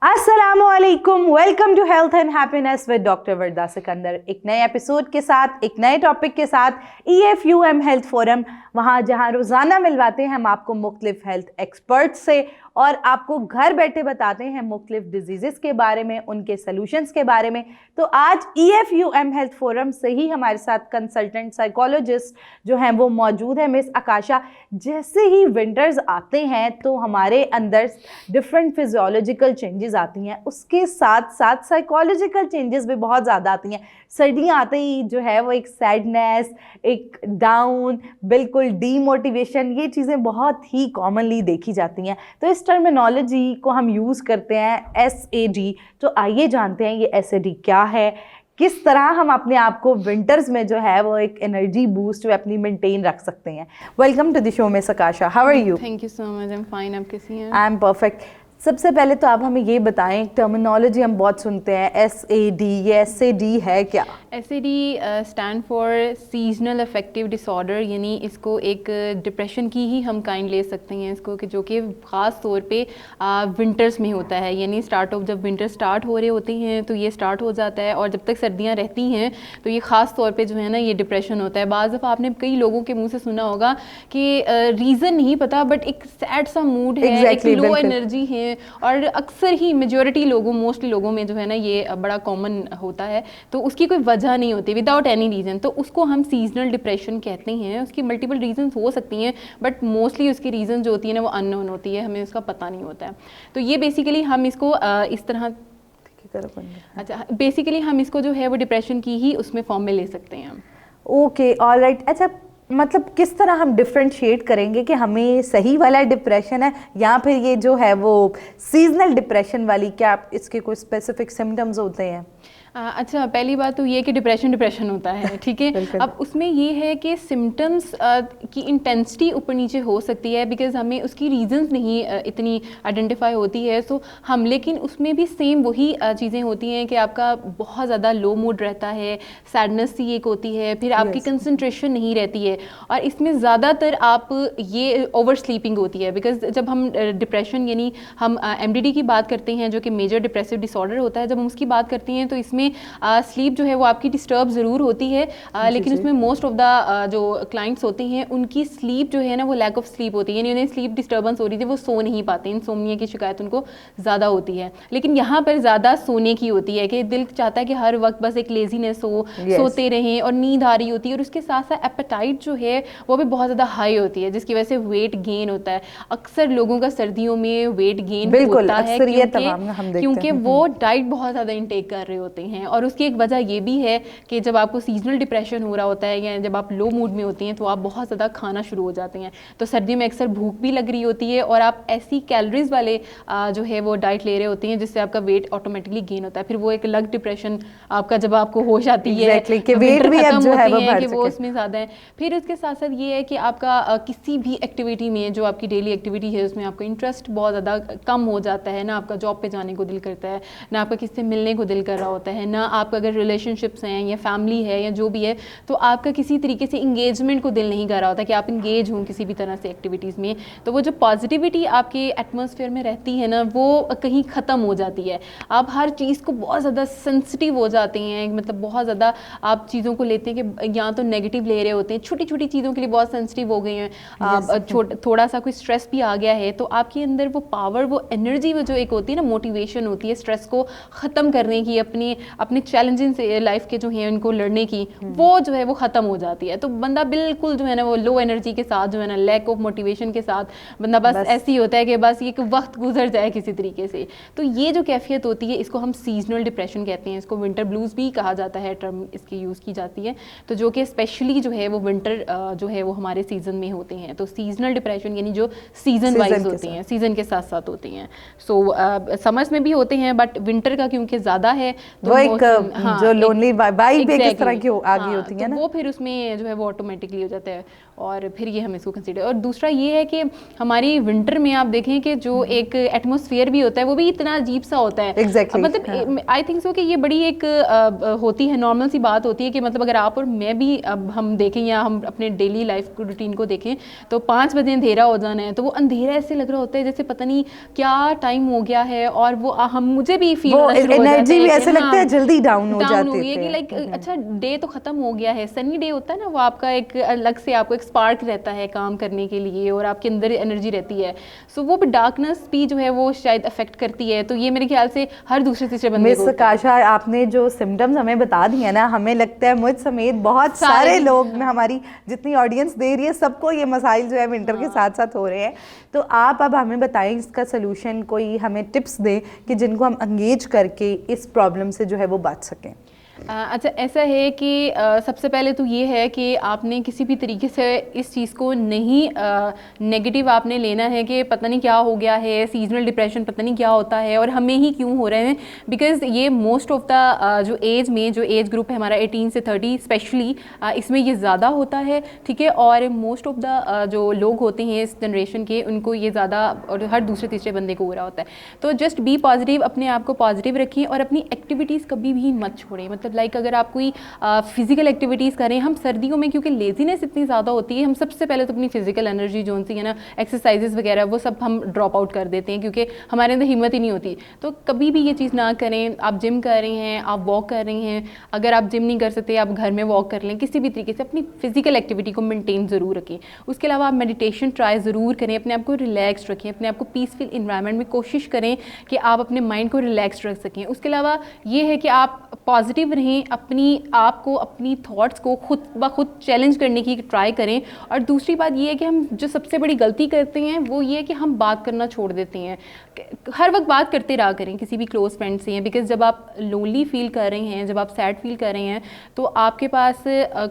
अस्सलामुअलैकुम, welcome to health and happiness with doctor Warda Sikandar. एक नए एपिसोड के साथ, एक नए टॉपिक के साथ EFUM हेल्थ फोरम, वहाँ जहाँ रोज़ाना मिलवाते हैं हम आपको मुख्तलिफ हेल्थ एक्सपर्ट्स से और आपको घर बैठे बताते हैं मुख्तलिफ डिजीज़ के बारे में, उनके सलूशंस के बारे में। तो आज EFUM हेल्थ फोरम से ही हमारे साथ कंसल्टेंट साइकोलॉजिस्ट जो हैं वो मौजूद है, मिस आकाशा। जैसे ही विंटर्स आते हैं तो हमारे अंदर डिफरेंट फिजियोलॉजिकल चेंजेस आती हैं, उसके साथ साथ साइकोलॉजिकल चेंजेस भी बहुत ज़्यादा आती हैं। सर्दियाँ आते ही जो है वो एक सैडनेस, एक डाउन, बिल्कुल डीमोटिवेशन, ये चीज़ें बहुत ही कॉमनली देखी जाती हैं। तो इस टर्मिनोलॉजी को हम यूज़ करते हैं SAD। तो आइए जानते हैं ये SAD क्या है, किस तरह हम अपने आप को विंटर्स में जो है वो एक एनर्जी बूस्ट अपनी मेंटेन रख सकते हैं। Welcome to the show miss Akasha, how are you? Thank you so much, I am fine. आप कैसी हैं? I am perfect. सबसे पहले तो आप हमें ये बताएं, टर्मिनोलॉजी हम बहुत सुनते हैं SAD, ये SAD है क्या? SAD stand for seasonal affective disorder, यानी इसको एक डिप्रेशन की ही हम काइंड ले सकते हैं इसको, कि जो कि ख़ास तौर पे विंटर्स में होता है। यानी जब विंटर स्टार्ट हो रहे होते हैं तो ये स्टार्ट हो जाता है, और जब तक सर्दियाँ रहती हैं तो ये ख़ास तौर पे जो है ना ये डिप्रेशन होता है। बाज़ दफ़ा आपने कई लोगों के मुँह से सुना होगा कि रीज़न नहीं पता, बट एक सैड सा मूड है, एक लो एनर्जी है, और अक्सर ही मोस्टली लोगों में जो है ना ये बड़ा कॉमन होता है। तो उसकी कोई वजह नहीं होती, विदाउट एनी रीज़न, तो उसको हम सीजनल डिप्रेशन कहते हैं। उसकी मल्टीपल रीजंस हो सकती हैं, बट मोस्टली उसकी रीज़न जो होती है ना वो अननोन होती है, हमें उसका पता नहीं होता है। तो ये बेसिकली हम इसको इस तरह बेसिकली हम इसको जो है वो डिप्रेशन की ही उसमें फॉर्म में ले सकते हैं। Okay, alright. अच्छा, मतलब किस तरह हम डिफ्रेंशिएट करेंगे कि हमें सही वाला डिप्रेशन है या फिर ये जो है वो सीजनल डिप्रेशन वाली? क्या इसके कोई स्पेसिफिक सिम्टम्स होते हैं? अच्छा, पहली बात तो ये कि डिप्रेशन होता है, ठीक है। अब उसमें ये है कि सिम्टम्स की इंटेंसिटी ऊपर नीचे हो सकती है, बिकॉज हमें उसकी रीजंस नहीं इतनी आइडेंटिफाई होती है। सो हम, लेकिन उसमें भी सेम वही चीज़ें होती हैं कि आपका बहुत ज़्यादा लो मूड रहता है, सैडनेस सी एक होती है, फिर आपकी कंसंट्रेशन नहीं रहती है, और इसमें ज़्यादातर आप ये ओवर स्लीपिंग होती है। बिकॉज जब हम डिप्रेशन यानी हम MDD की बात करते हैं, जो कि मेजर डिप्रेसिव डिसऑर्डर होता है, जब हम उसकी बात करते हैं तो इसमें स्लीप जो है वो आपकी डिस्टर्ब ज़रूर होती है, लेकिन उसमें मोस्ट ऑफ द जो क्लाइंट्स होते हैं उनकी स्लीप जो है ना वो लैक ऑफ स्लीप होती है, यानी उन्हें स्लीप डिस्टर्बेंस हो रही थी, वो सो नहीं पाते। इंसोम्निया की शिकायत उनको ज़्यादा होती है। लेकिन यहाँ पर ज़्यादा सोने की होती है कि दिल चाहता है कि हर वक्त बस एक लेजीनेस हो, सोते रहें, और नींद आ रही होती है, और उसके साथ साथ एपेटाइट जो है वो भी बहुत ज़्यादा हाई होती है, जिसकी वजह से वेट गेन होता है। अक्सर लोगों का सर्दियों में वेट गेन होता है क्योंकि वो डाइट बहुत ज़्यादा इंटेक कर रहे होते हैं। और उसकी एक वजह ये भी है कि जब आपको सीजनल डिप्रेशन हो रहा होता है या जब आप लो मूड में होती हैं तो आप बहुत ज़्यादा खाना शुरू हो जाते हैं। तो सर्दियों में अक्सर भूख भी लग रही होती है, और आप ऐसी कैलोरीज वाले जो है वो डाइट ले रहे होते हैं जिससे आपका वेट ऑटोमेटिकली गेन होता है। फिर वो एक अलग डिप्रेशन आपका, जब आपको होश आती है कि वेट भी अब जो है वो उसमें ज़्यादा है। फिर उसके साथ साथ ये है कि आपका किसी भी एक्टिविटी में, जो आपकी डेली एक्टिविटी है, उसमें आपका इंटरेस्ट बहुत ज़्यादा कम हो जाता है। ना आपका जॉब पे जाने को दिल करता है, ना आपका किसी से मिलने को दिल कर रहा होता है, ना आपका अगर रिलेशनशिप्स हैं या फैमिली है या जो भी है, तो आपका किसी तरीके से इंगेजमेंट को दिल नहीं कर रहा होता कि आप इंगेज हों किसी भी तरह से एक्टिविटीज़ में। तो वो जो पॉजिटिविटी आपके एटमॉस्फेयर में रहती है ना, वो कहीं ख़त्म हो जाती है। आप हर चीज़ को बहुत ज़्यादा सेंसिटिव हो जाते हैं, मतलब बहुत ज़्यादा आप चीज़ों को लेते हैं कि या तो नेगेटिव ले रहे होते हैं, छोटी छोटी चीज़ों के लिए बहुत सेंसिटिव हो गए हैं आप। थोड़ा सा कोई स्ट्रेस भी आ गया है तो आपके अंदर वो पावर, वो एनर्जी, वो जो एक होती है ना मोटिवेशन होती है स्ट्रेस को ख़त्म करने की, अपने चैलेंजिंग से लाइफ के जो हैं उनको लड़ने की, वो जो है वो ख़त्म हो जाती है। तो बंदा बिल्कुल जो है ना वो लो एनर्जी के साथ, जो है ना लैक ऑफ मोटिवेशन के साथ, बंदा बस ऐसे ही होता है कि बस ये कि वक्त गुजर जाए किसी तरीके से। तो ये जो कैफियत होती है इसको हम सीजनल डिप्रेशन कहते हैं। इसको विंटर ब्लूज भी कहा जाता है, टर्म इसकी यूज़ की जाती है। तो जो कि स्पेशली जो है वो विंटर जो है वो हमारे सीजन में होते हैं। तो सीजनल डिप्रेशन यानी जो सीजन वाइज होती हैं, सीजन के साथ साथ होती हैं। सो समर्स में भी होते हैं, बट विंटर का क्योंकि ज़्यादा है तो वो एक जो लोनली वाइब एक इस तरह की आ गई होती है ना, वो फिर उसमें जो है वो ऑटोमेटिकली हो जाता है, और फिर ये हम इसको कंसीडर। और दूसरा ये है कि हमारी विंटर में आप देखें कि जो एक एटमॉस्फेयर भी होता है वो भी इतना अजीब सा होता है। Exactly, मतलब आई थिंक सो कि ये बड़ी एक होती है, नॉर्मल सी बात होती है कि मतलब अगर आप और मैं भी अब हम देखें या हम अपने डेली लाइफ रूटीन को देखें तो 5 बजे अंधेरा हो जाना है, तो वो अंधेरा ऐसे लग रहा होता है जैसे पता नहीं क्या टाइम हो गया है, और वो हम मुझे भी फील होना शुरू हो जाता है, एनर्जी भी ऐसे लगता है जल्दी डाउन हो जाती है कि लाइक अच्छा डे तो खत्म हो गया है। सनी डे होता है ना, वो आपका एक अलग से आपको एक स्पार्क रहता है काम करने के लिए और आपके अंदर एनर्जी रहती है। सो वो डार्कनेस भी जो है वो शायद अफेक्ट करती है। तो ये मेरे ख्याल से हर दूसरे तीसरे बंदे को। मिस काशा, आपने जो सिम्टम्स हमें बता दिए ना, हमें लगता है मुझ समेत बहुत सारे लोग में, हमारी जितनी ऑडियंस दे रही है सबको ये मसाइल जो है विंटर के साथ साथ हो रहे हैं। तो आप अब हमें बताएं इसका सोल्यूशन, कोई हमें टिप्स दें कि जिनको हम एंगेज करके इस प्रॉब्लम से जो है वो बच सकें। अच्छा, ऐसा है कि सबसे पहले तो ये है कि आपने किसी भी तरीके से इस चीज़ को नहीं नेगेटिव आपने लेना है कि पता नहीं क्या हो गया है, सीजनल डिप्रेशन पता नहीं क्या होता है और हमें ही क्यों हो रहे हैं। बिकॉज़ ये मोस्ट ऑफ द जो एज ग्रुप है हमारा 18 से 30 स्पेशली, इसमें ये ज़्यादा होता है, ठीक है। और मोस्ट ऑफ द जो लोग होते हैं इस जनरेशन के, उनको ये ज़्यादा और हर दूसरे तीसरे बंदे को हो रहा होता है। तो जस्ट बी पॉजिटिव, अपने आप को पॉजिटिव रखें और अपनी एक्टिविटीज़ कभी भी मत छोड़ें। मतलब लाइक अगर आप कोई फिजिकल एक्टिविटीज़ करें, हम सर्दियों में क्योंकि लेजीनेस इतनी ज़्यादा होती है, हम सबसे पहले तो अपनी फिजिकल एनर्जी जो सी है ना, एक्सरसाइजेस वगैरह वो सब हम ड्रॉप आउट कर देते हैं क्योंकि हमारे अंदर हिम्मत ही नहीं होती। तो कभी भी ये चीज़ ना करें। आप जिम कर रहे हैं, आप वॉक कर रहे हैं, अगर आप जिम नहीं कर सकते आप घर में वॉक कर लें, किसी भी तरीके से अपनी फिजिकल एक्टिविटी को मेंटेन ज़रूर रखें। उसके अलावा आप मेडिटेशन ट्राई ज़रूर करें, अपने आप को रिलैक्स रखें, अपने आप को पीसफुल इन्वायरमेंट में कोशिश करें कि आप अपने माइंड को रिलैक्स रख सकें। उसके अलावा ये है कि आप पॉजिटिव रहें, अपनी आप को अपनी थॉट्स को खुद ब खुद चैलेंज करने की ट्राई करें। और दूसरी बात ये है कि हम जो सबसे बड़ी गलती करते हैं वो ये है कि हम बात करना छोड़ देते हैं। हर वक्त बात करते रहा करें किसी भी क्लोज फ्रेंड से, बिकॉज जब आप लोनली फील कर रहे हैं, जब आप सैड फील कर रहे हैं, तो आपके पास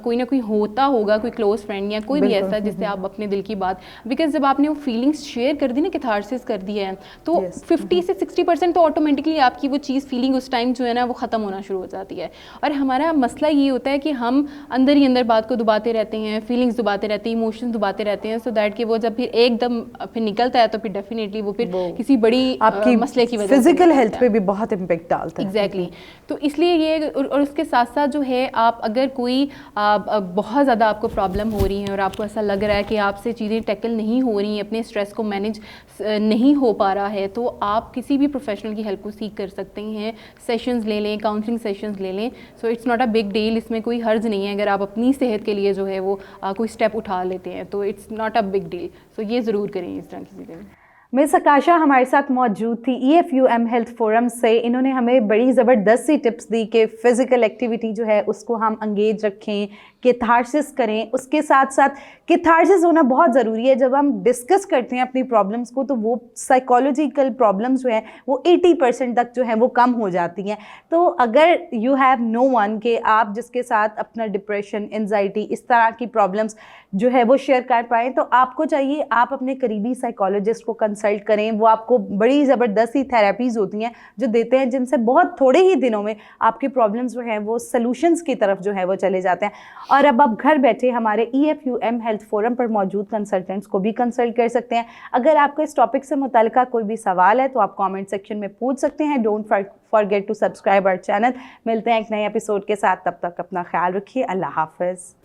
कोई ना कोई होता होगा, कोई क्लोज फ्रेंड या कोई भी ऐसा जिससे आप अपने दिल की बात, बिकॉज जब आपने वो फीलिंग्स शेयर कर दी ना, कैथारसिस कर दिया है, तो 50 से 60% तो ऑटोमेटिकली आपकी वो चीज़ फीलिंग उस टाइम जो है ना वो ख़त्म होना शुरू हो जाती है। और हमारा मसला ये होता है कि हम अंदर ही अंदर बात को दबाते रहते हैं, फीलिंग्स दबाते रहते हैं, इमोशंस दबाते रहते हैं, सो दैट कि वो जब फिर एकदम फिर निकलता है तो फिर डेफिनेटली वो फिर किसी बड़ी आपकी मसले की वजह फिजिकल हेल्थ पे भी बहुत इम्पैक्ट डालता है। एग्जैक्टली। तो इसलिए ये और उसके साथ साथ जो है, आप अगर कोई बहुत ज़्यादा आपको प्रॉब्लम हो रही है और आपको ऐसा लग रहा है कि आपसे चीज़ें टैकल नहीं हो रही हैं, अपने स्ट्रेस को मैनेज नहीं हो पा रहा है, तो आप किसी भी प्रोफेशनल की हेल्प को सीख कर सकते हैं। सेशंस ले लें, काउंसलिंग सेशंस ले लें। So it's not a big deal, इसमें कोई हर्ज नहीं है अगर आप अपनी सेहत के लिए जो है वो कोई स्टेप उठा लेते हैं, तो it's not a big deal. So ये ज़रूर करें इस तरह की चीज़ें। मिस आकाशा हमारे साथ मौजूद थी EFUM हेल्थ फोरम से। इन्होंने हमें बड़ी ज़बरदस्त सी टिप्स दी कि फ़िज़िकल एक्टिविटी जो है उसको हम एंगेज रखें, कैथारसिस करें। उसके साथ साथ कैथारसिस होना बहुत ज़रूरी है। जब हम डिस्कस करते हैं अपनी प्रॉब्लम्स को, तो वो साइकोलॉजिकल प्रॉब्लम्स जो है वो 80% तक जो है वो कम हो जाती हैं। तो अगर यू हैव नो वन के आप जिसके साथ अपना डिप्रेशन, एंजाइटी, इस तरह की प्रॉब्लम्स जो है वो शेयर कर पाएँ, तो आपको चाहिए आप अपने करीबी साइकोलॉजिस्ट को कंसल्ट करें। वो आपको बड़ी ज़बरदस्त सी थेरेपीज़ होती हैं जो देते हैं, जिनसे बहुत थोड़े ही दिनों में आपके प्रॉब्लम्स जो हैं वो सॉल्यूशंस की तरफ जो है वो चले जाते हैं। और अब आप घर बैठे हमारे EFUM हेल्थ फोरम पर मौजूद कंसल्टेंट्स को भी कंसल्ट कर सकते हैं। अगर आपको इस टॉपिक से मुताल्लिका कोई भी सवाल है तो आप कमेंट सेक्शन में पूछ सकते हैं। Don't forget to subscribe our channel. मिलते हैं एक नए एपिसोड के साथ, तब तक अपना ख्याल रखिए। अल्लाह हाफ़िज़।